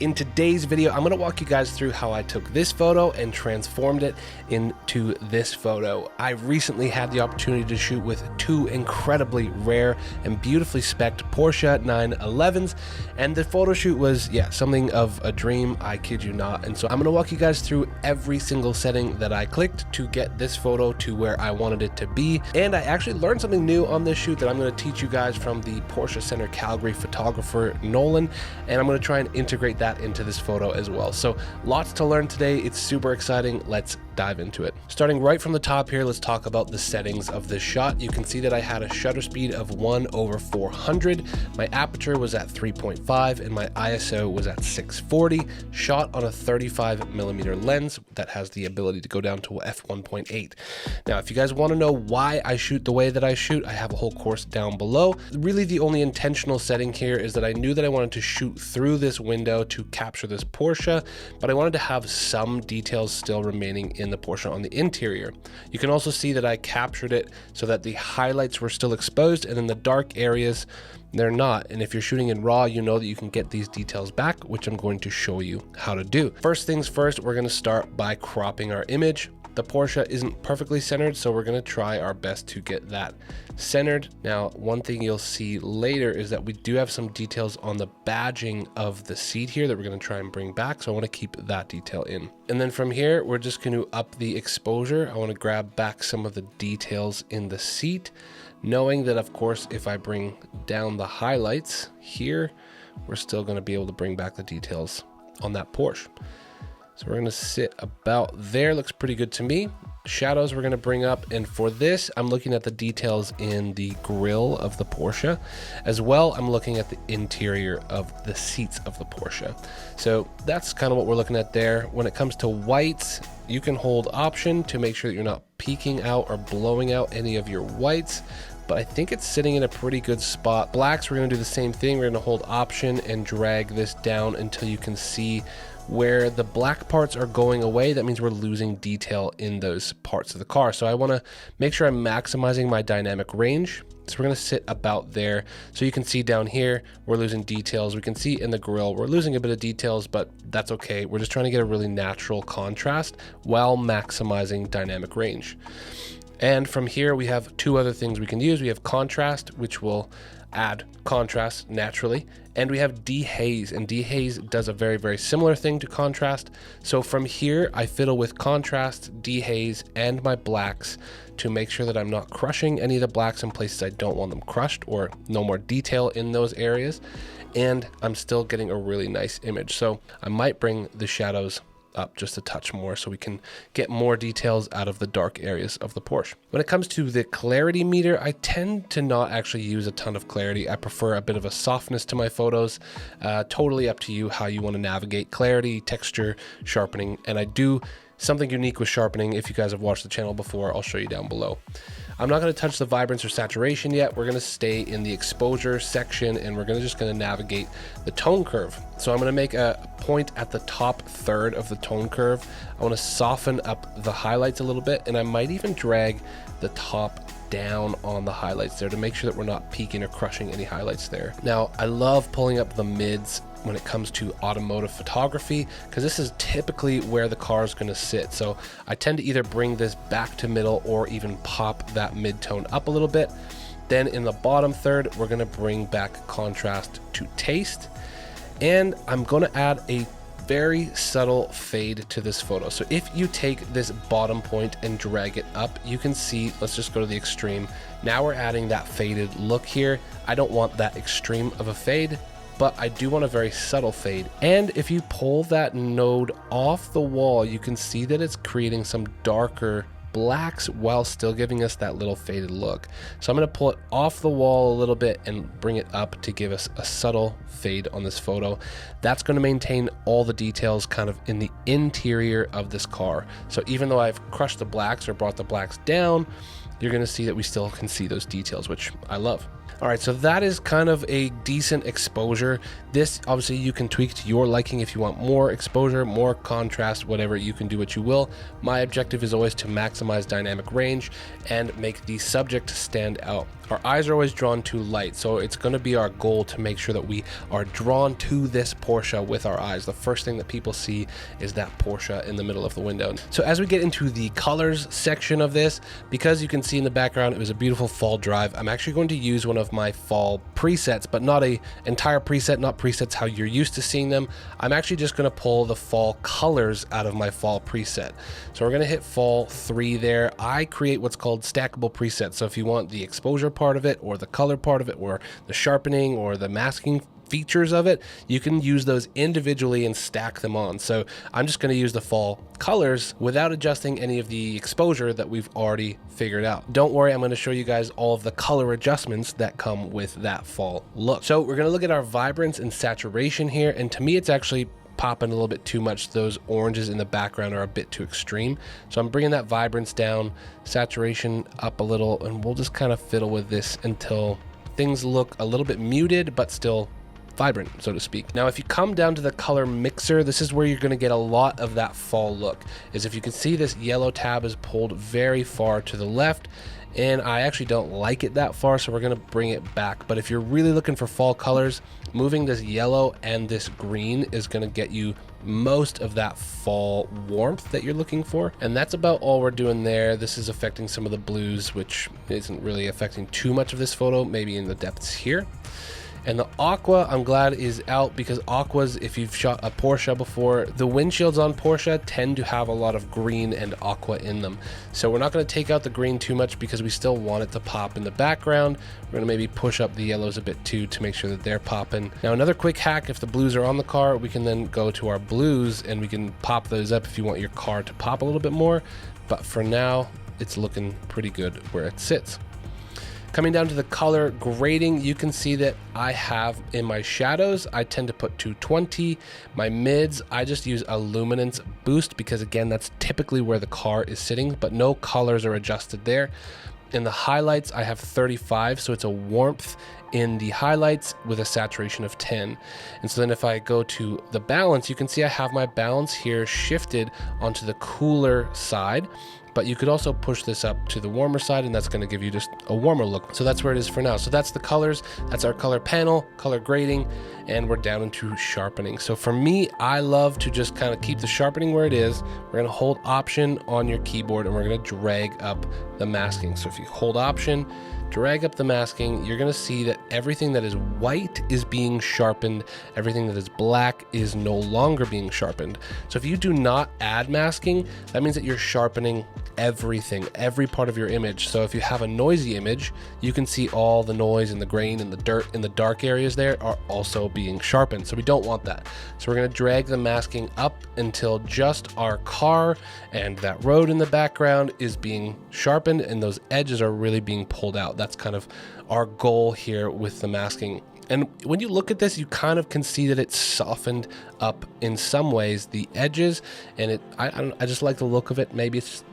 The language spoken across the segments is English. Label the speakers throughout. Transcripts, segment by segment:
Speaker 1: In today's video, I'm going to walk you guys through how I took this photo and transformed it into this photo. I recently had the opportunity to shoot with two incredibly rare and beautifully spec'd Porsche 911s, and the photo shoot was, something of a dream, I kid you not. And so I'm going to walk you guys through every single setting that I clicked to get this photo to where I wanted it to be. And I actually learned something new on this shoot that I'm going to teach you guys from the Porsche Center Calgary photographer Nolan, and I'm going to try and integrate that into this photo as well. So lots to learn today. It's super exciting. Let's dive into it. Starting right from the top here, let's talk about the settings of this shot. You can see that I had a shutter speed of 1/400. My aperture was at 3.5 and my ISO was at 640, shot on a 35mm lens that has the ability to go down to f1.8. Now, if you guys want to know why I shoot the way that I shoot, I have a whole course down below. Really, the only intentional setting here is that I knew that I wanted to shoot through this window to capture this Porsche, but I wanted to have some details still remaining in the Porsche on the interior. You can also see that I captured it so that the highlights were still exposed, and in the dark areas they're not. And if you're shooting in RAW, you know that you can get these details back, which I'm going to show you how to do. First things first, we're going to start by cropping our image. The Porsche isn't perfectly centered, so we're going to try our best to get that centered. Now, one thing you'll see later is that we do have some details on the badging of the seat here that we're going to try and bring back, so I want to keep that detail in. And then from here, we're just going to up the exposure. I want to grab back some of the details in the seat, knowing that, of course, if I bring down the highlights here, we're still going to be able to bring back the details on that Porsche. So we're going to sit about there. Looks pretty good to me. Shadows we're going to bring up, and for this I'm looking at the details in the grille of the Porsche. As well, I'm looking at the interior of the seats of the Porsche. So that's kind of what we're looking at there. When it comes to whites, you can hold Option to make sure that you're not peeking out or blowing out any of your whites, but I think it's sitting in a pretty good spot. Blacks, we're going to do the same thing. We're going to hold Option and drag this down until you can see where the black parts are going away. That means we're losing detail in those parts of the car. So I want to make sure I'm maximizing my dynamic range. So we're going to sit about there. So you can see down here, we're losing details. We can see in the grille, we're losing a bit of details, but that's okay. We're just trying to get a really natural contrast while maximizing dynamic range. And from here, we have two other things we can use. We have contrast, which will add contrast naturally, and we have dehaze, and dehaze does a very, very similar thing to contrast. So from here, I fiddle with contrast, dehaze, and my blacks to make sure that I'm not crushing any of the blacks in places I don't want them crushed, or no more detail in those areas, and I'm still getting a really nice image. So I might bring the shadows up just a touch more so we can get more details out of the dark areas of the Porsche. When it comes to the clarity meter, I tend to not actually use a ton of clarity. I prefer a bit of a softness to my photos. Totally up to you how you want to navigate clarity, texture, sharpening, and I do something unique with sharpening. If you guys have watched the channel before, I'll show you down below. I'm not going to touch the vibrance or saturation yet. We're going to stay in the exposure section, and we're just going to navigate the tone curve. So I'm going to make a point at the top third of the tone curve. I want to soften up the highlights a little bit, and I might even drag the top down on the highlights there to make sure that we're not peaking or crushing any highlights there. Now, I love pulling up the mids when it comes to automotive photography, because this is typically where the car is going to sit. So I tend to either bring this back to middle or even pop that mid-tone up a little bit. Then in the bottom third, we're going to bring back contrast to taste, and I'm going to add a very subtle fade to this photo. So if you take this bottom point and drag it up, you can see, let's just go to the extreme. Now we're adding that faded look here. I don't want that extreme of a fade, but I do want a very subtle fade. And if you pull that node off the wall, you can see that it's creating some darker blacks while still giving us that little faded look. So I'm going to pull it off the wall a little bit and bring it up to give us a subtle fade on this photo. That's going to maintain all the details kind of in the interior of this car. So even though I've crushed the blacks or brought the blacks down, you're going to see that we still can see those details, which I love. All right, so that is kind of a decent exposure. This obviously you can tweak to your liking. If you want more exposure, more contrast, whatever, you can do what you will. My objective is always to maximize dynamic range and make the subject stand out. Our eyes are always drawn to light, so it's going to be our goal to make sure that we are drawn to this Porsche with our eyes. The first thing that people see is that Porsche in the middle of the window. So as we get into the colors section of this, because you can see in the background it was a beautiful fall drive, I'm actually going to use one of my fall presets, but not a entire preset, not presets how you're used to seeing them. I'm actually just going to pull the fall colors out of my fall preset. So we're going to hit fall 3 there. I create what's called stackable presets. So if you want the exposure part of it, or the color part of it, or the sharpening or the masking features of it, you can use those individually and stack them on. So I'm just going to use the fall colors without adjusting any of the exposure that we've already figured out. Don't worry, I'm going to show you guys all of the color adjustments that come with that fall look. So we're going to look at our vibrance and saturation here, and to me it's actually popping a little bit too much. Those oranges in the background are a bit too extreme. So I'm bringing that vibrance down, saturation up a little, and we'll just kind of fiddle with this until things look a little bit muted, but still vibrant, so to speak. Now, if you come down to the color mixer, this is where you're going to get a lot of that fall look. Is if you can see, this yellow tab is pulled very far to the left, and I actually don't like it that far, so we're going to bring it back. But if you're really looking for fall colors, moving this yellow and this green is going to get you most of that fall warmth that you're looking for. And that's about all we're doing there. This is affecting some of the blues, which isn't really affecting too much of this photo, maybe in the depths here. And the aqua, I'm glad, is out, because aquas, if you've shot a Porsche before, the windshields on Porsche tend to have a lot of green and aqua in them. So we're not going to take out the green too much because we still want it to pop in the background. We're going to maybe push up the yellows a bit too to make sure that they're popping. Now, another quick hack, if the blues are on the car, we can then go to our blues and we can pop those up if you want your car to pop a little bit more. But for now, it's looking pretty good where it sits. Coming down to the color grading, you can see that I have in my shadows, I tend to put 220. My mids, I just use a luminance boost because, again, that's typically where the car is sitting, but no colors are adjusted there. In the highlights, I have 35, so it's a warmth in the highlights with a saturation of 10. And so then if I go to the balance, you can see I have my balance here shifted onto the cooler side, but you could also push this up to the warmer side, and that's going to give you just a warmer look. So that's where it is for now. So that's the colors, that's our color panel, color grading, and we're down into sharpening. So for me, I love to just kind of keep the sharpening where it is. We're going to hold Option on your keyboard, and we're going to drag up the masking. So if you hold Option, drag up the masking, you're going to see that everything that is white is being sharpened. Everything that is black is no longer being sharpened. So if you do not add masking, that means that you're sharpening everything, every part of your image. So if you have a noisy image, you can see all the noise and the grain and the dirt in the dark areas there are also being sharpened. So we don't want that. So we're going to drag the masking up until just our car and that road in the background is being sharpened and those edges are really being pulled out. That's kind of our goal here with the masking. And when you look at this, you kind of can see that it's softened up in some ways, the edges, and I just like the look of it. Maybe it's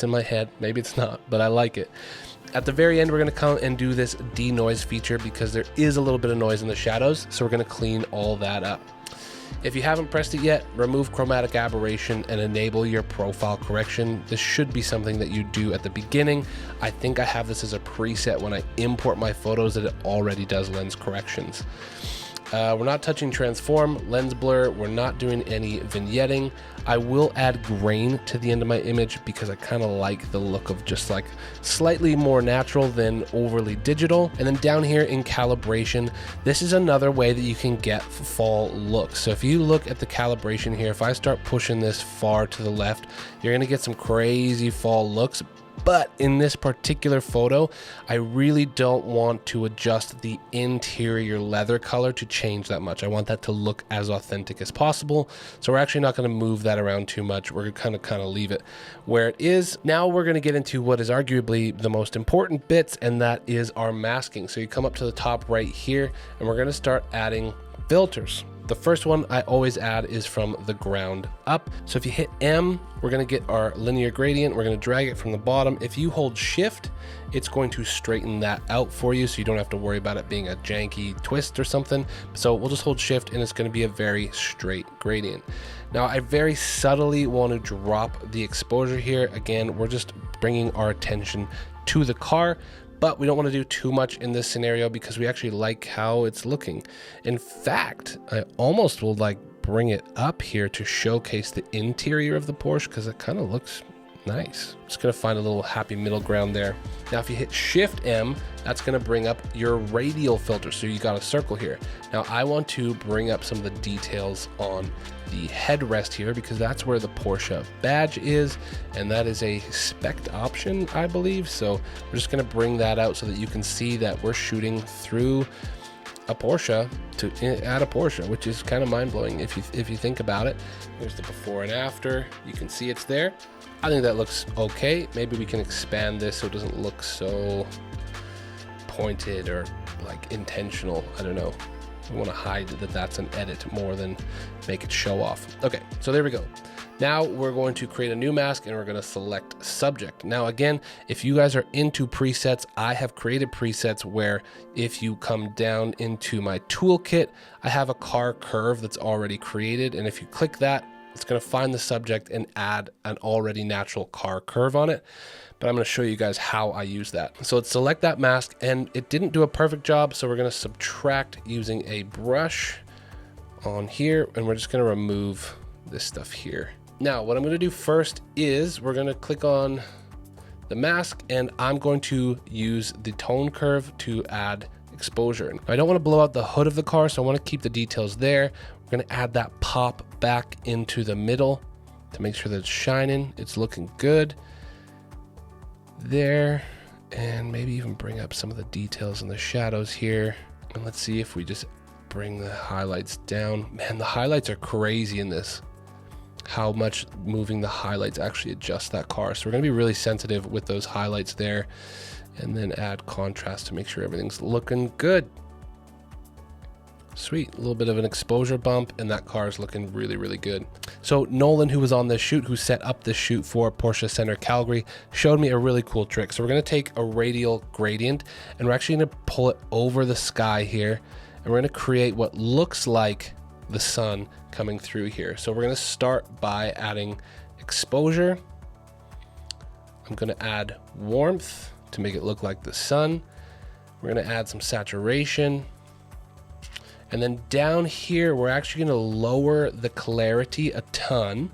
Speaker 1: in my head, maybe it's not, but I like it. At the very end, we're going to come and do this denoise feature because there is a little bit of noise in the shadows, so we're going to clean all that up. If you haven't pressed it yet, remove chromatic aberration and enable your profile correction. This should be something that you do at the beginning. I think I have this as a preset when I import my photos that it already does lens corrections. We're not touching transform, lens blur. We're not doing any vignetting. I will add grain to the end of my image because I kind of like the look of just like slightly more natural than overly digital. And then down here in calibration, this is another way that you can get fall looks. So if you look at the calibration here, if I start pushing this far to the left, you're going to get some crazy fall looks. But in this particular photo, I really don't want to adjust the interior leather color to change that much. I want that to look as authentic as possible. So we're actually not going to move that around too much. We're going to kind of leave it where it is. Now we're going to get into what is arguably the most important bits, and that is our masking. So you come up to the top right here, and we're going to start adding filters. The first one I always add is from the ground up. So if you hit M, we're gonna get our linear gradient. We're gonna drag it from the bottom. If you hold Shift, it's going to straighten that out for you, so you don't have to worry about it being a janky twist or something. So we'll just hold Shift and it's gonna be a very straight gradient. Now I very subtly want to drop the exposure here. Again, we're just bringing our attention to the car, but we don't want to do too much in this scenario because we actually like how it's looking. In fact, I almost will like bring it up here to showcase the interior of the Porsche because it kind of looks nice. Just gonna find a little happy middle ground there. Now, if you hit Shift M, that's gonna bring up your radial filter. So you got a circle here. Now I want to bring up some of the details on the headrest here because that's where the Porsche badge is, and that is a spec option, I believe. So we're just gonna bring that out so that you can see that we're shooting through a Porsche at a Porsche, which is kind of mind-blowing if you think about it. There's the before and after. You can see it's there. I think that looks okay. Maybe we can expand this so it doesn't look so pointed or like intentional. I don't know. I want to hide that that's an edit more than make it show off. Okay, so there we go. Now we're going to create a new mask and we're going to select subject. Now again, if you guys are into presets, I have created presets where if you come down into my toolkit, I have a car curve that's already created. And if you click that, it's going to find the subject and add an already natural car curve on it. But I'm going to show you guys how I use that. So let's select that mask, and it didn't do a perfect job. So we're going to subtract using a brush on here, and we're just going to remove this stuff here. Now, what I'm going to do first is we're going to click on the mask, and I'm going to use the tone curve to add exposure. Now, I don't want to blow out the hood of the car, so I want to keep the details there. We're going to add that pop back into the middle to make sure that it's shining. It's looking good there, and maybe even bring up some of the details in the shadows here. And let's see if we just bring the highlights down. Man, the highlights are crazy in this. How much moving the highlights actually adjust that car. So we're going to be really sensitive with those highlights there, and then add contrast to make sure everything's looking good. Sweet, a little bit of an exposure bump, and that car is looking really, really good. So Nolan, who was on this shoot, who set up this shoot for Porsche Center Calgary, showed me a really cool trick. So we're gonna take a radial gradient, and we're actually gonna pull it over the sky here, and we're gonna create what looks like the sun coming through here. So we're gonna start by adding exposure. I'm gonna add warmth to make it look like the sun. We're gonna add some saturation. And then down here, we're actually going to lower the clarity a ton,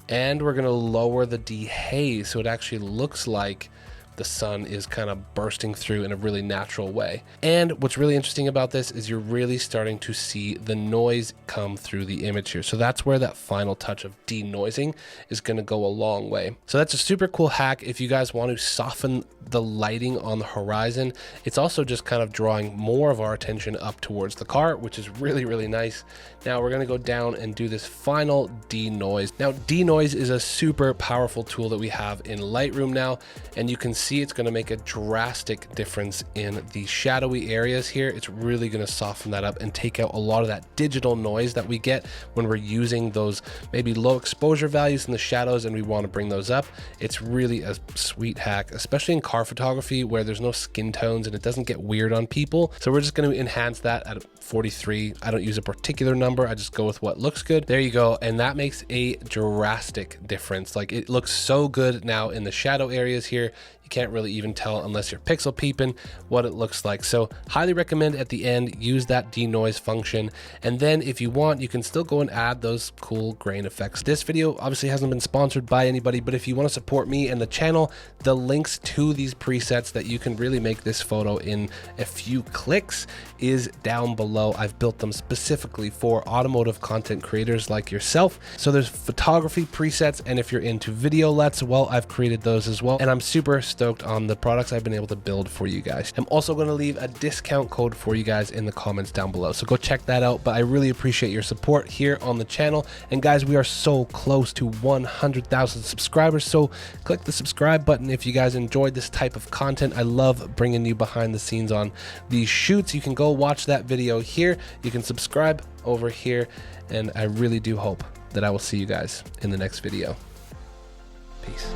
Speaker 1: and we're going to lower the dehaze so it actually looks like the sun is kind of bursting through in a really natural way. And what's really interesting about this is you're really starting to see the noise come through the image here. So that's where that final touch of denoising is going to go a long way. So that's a super cool hack if you guys want to soften the lighting on the horizon. It's also just kind of drawing more of our attention up towards the car, which is really, really nice. Now we're going to go down and do this final denoise. Now denoise is a super powerful tool that we have in Lightroom now, and you can see it's going to make a drastic difference in the shadowy areas here. It's really going to soften that up and take out a lot of that digital noise that we get when we're using those maybe low exposure values in the shadows, and we want to bring those up. It's really a sweet hack, especially in car photography where there's no skin tones and it doesn't get weird on people. So we're just going to enhance that at 43. I don't use a particular number. I just go with what looks good. There you go. And that makes a drastic difference. Like, it looks so good now in the shadow areas here. Can't really even tell unless you're pixel peeping what it looks like. So highly recommend at the end, use that denoise function. And then if you want, you can still go and add those cool grain effects. This video obviously hasn't been sponsored by anybody, but if you want to support me and the channel, the links to these presets that you can really make this photo in a few clicks is down below. I've built them specifically for automotive content creators like yourself. So there's photography presets, and if you're into video LUTs, well, I've created those as well. And I'm super stoked on the products I've been able to build for you guys. I'm also going to leave a discount code for you guys in the comments down below, so go check that out. But I really appreciate your support here on the channel. And guys, we are so close to 100,000 subscribers, so click the subscribe button if you guys enjoyed this type of content. I love bringing you behind the scenes on these shoots. You can go watch that video video here. You can subscribe over here, and I really do hope that I will see you guys in the next video. Peace.